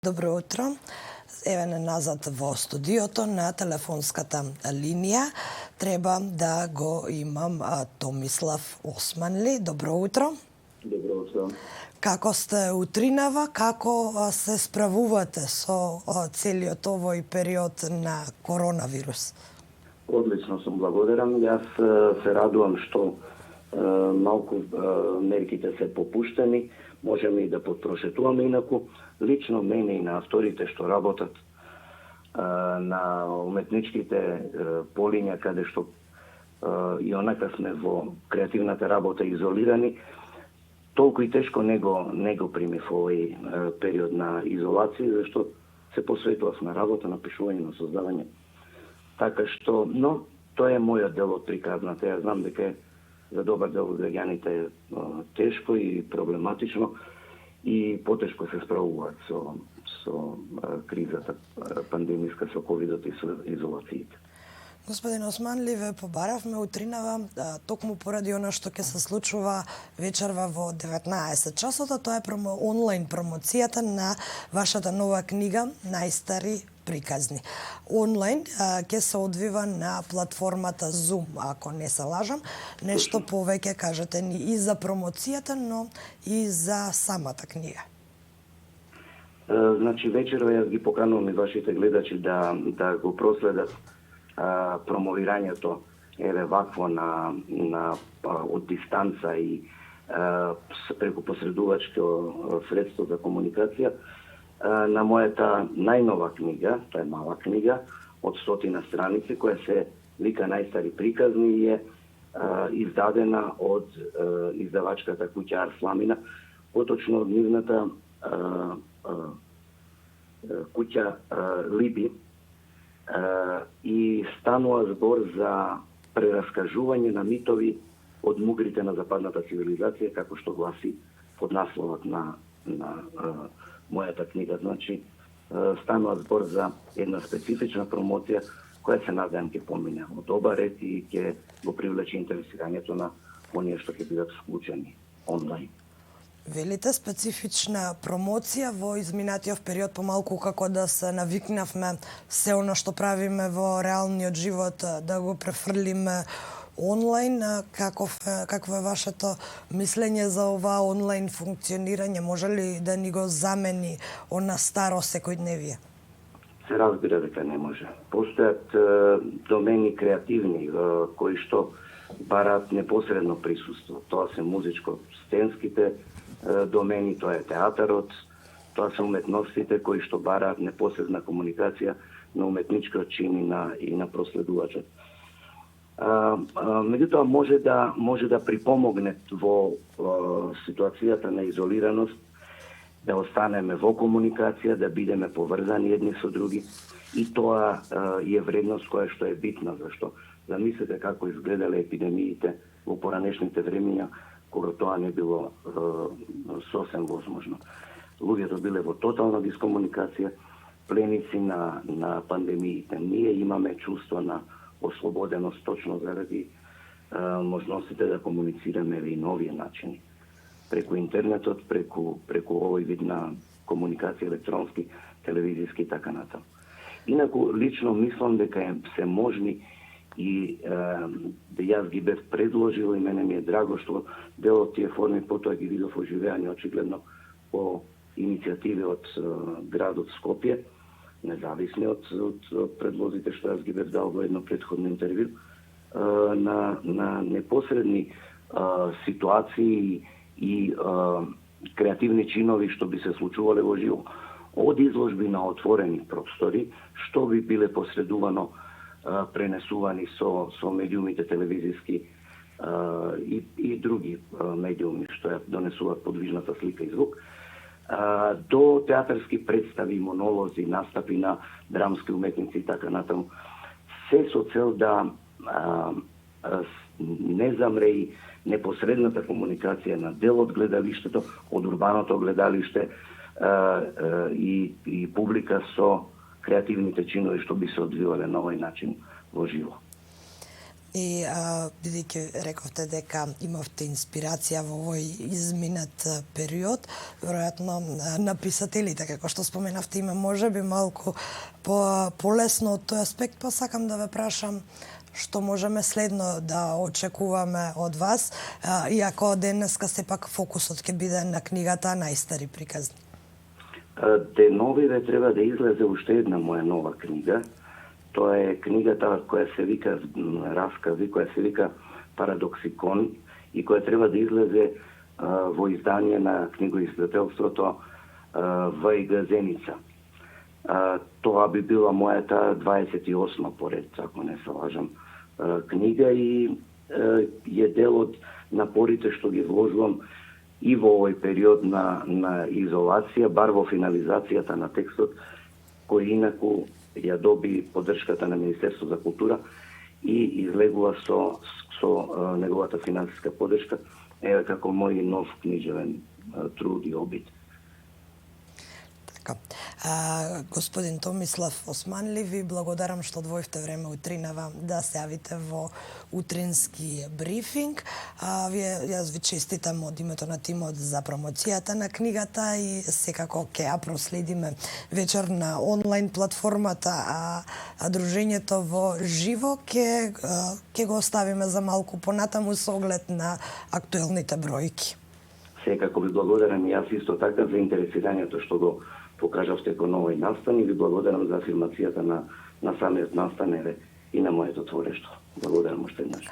Добро утро. Еве назад во студиото на телефонската линија. Треба да го имам Томислав Османли. Добро утро. Добро утро. Како сте утринава? Како се справувате со целиот овој период на коронавирус? Одлично сум, благодарам. Јас се радувам што малку мерките се попуштени, можеме и да потпрошетуваме, инаку лично мене и на авторите што работат на уметничките полиња, каде што и онака сме во креативната работа изолирани, толку и тешко не го примив овој период на изолација, зашто се посветував на работа, на пишување, на создавање. Така што, но тоа е мојот дел од приказната. Ја знам дека за добар дел од граѓаните е тешко и проблематично и потешко се справуваат со кризата пандемиска, со ковидот и со изолациите. Господин Османли, ве побаравме утринава токму поради она што ќе се случува вечерва во 19 часот, тоа е онлайн промоцијата на вашата нова книга Најстари приказни. Онлайн ќе се одвива на платформата Zoom, ако не се лажам. Нешто повеќе кажете ни и за промоцијата, но и за самата книга. Значи вечерва јас ги поканувам и вашите гледачи да го проследат промовирањето еве вакво на од дистанца и преку посредувачко средство за комуникација на мојата најнова книга, тоа е мала книга од 100 страници, која се вика Најстари приказни и е издадена од издавачката куќа Арсламина, поточно од нивната куќа Либи, и станува збор за прераскажување на митови од мугрите на западната цивилизација, како што гласи поднасловот на мојата книга. Значи, станува збор за една специфична промоција која се надевам ќе помине од оба ред и ќе го привлече интересирањето на оние што ќе бидат вклучени онлайн. Велите специфична промоција во изминатиот период, помалку како да се навикнавме се оно што правиме во реалниот живот да го префрлиме онлайн. Какво е вашето мислење за ова онлайн функционирање? Може ли да ни го замени она старо секојдневие? Се разбира дека не може. Постојат домени креативни кои што бараат непосредно присуство. Тоа се музичко-сценските домени, тоа е театарот, тоа се уметностите кои што бараат непосредна комуникација на уметничкиот чин и на проследувачот. Меѓутоа може да припомогне во ситуацијата на изолираност, да останеме во комуникација, да бидеме поврзани едни со други, и тоа е вредност која што е битна, зашто замислете како изгледале епидемиите во поранешните времиња, кога тоа не било сосем возможно. Луѓето биле во тотална дискомуникација, пленици на пандемиите. Ние имаме чувство на ослободеност точно заради можностите да комуницираме и нови начини. Преку интернетот, преку овој вид на комуникација, електронски, телевизиски и така натаму. Инаку, лично мислам дека се можни и да јас ги бев предложил и мене ми е драго што дел од тие форми потоа ги видов оживеани очигледно по иницијативи од градот Скопје, независни од предлозите што јас ги бев дал во едно претходно интервју, на непосредни ситуации и креативни чинови што би се случувале во живо. Од изложби на отворени простори, што би биле посредувано пренесувани со медиумите телевизиски и други медиуми што ја донесуваат подвижната слика и звук, до театарски представи, монолози, настапи на драмски уметници и така натаму. Се со цел да не замре и непосредната комуникација на дел од гледалиштето, од урбаното гледалиште и публика со креативните чинови што би се одвивале на овој начин во живо. И бидејќи рековте дека имавте инспирација во овој изминат период, веројатно на писателите, како што споменавте, има можеби малку полесно од тој аспект, па сакам да ве прашам што можеме следно да очекуваме од вас, иако денеска сепак фокусот ќе биде на книгата Најстари приказни. Деновиве треба да излезе уште една моја нова книга. Тоа е книгата која се вика раскази, која се вика Парадоксикон и која треба да излезе во издание на книгоиздателството ВИГ Зеница. Тоа би била мојата 28 поред, ако не се лажам, книга и е дел од напорите што ги вложувам и во овој период на изолација, бар во финализацијата на текстот, кој инаку ја доби поддршката на Министерство за култура и излегува со неговата финансиска поддршка како мој нов книжевен труд и обид. Господин Томислав Османли, ви благодарам што одвоивте време утринава да се јавите во утрински брифинг. Јас ви честитам од името на тимот за промоцијата на книгата и секако ќе ја проследиме вечер на онлайн платформата, а дружењето во живо ќе го оставиме за малку понатаму со оглед на актуелните бројки. Секако ви благодарам и јас исто така за интересирањето што го покажавте кон овој настан и ви благодарам за афирмацијата на самиот настан и на моето творештво. Благодарам уште еднаш.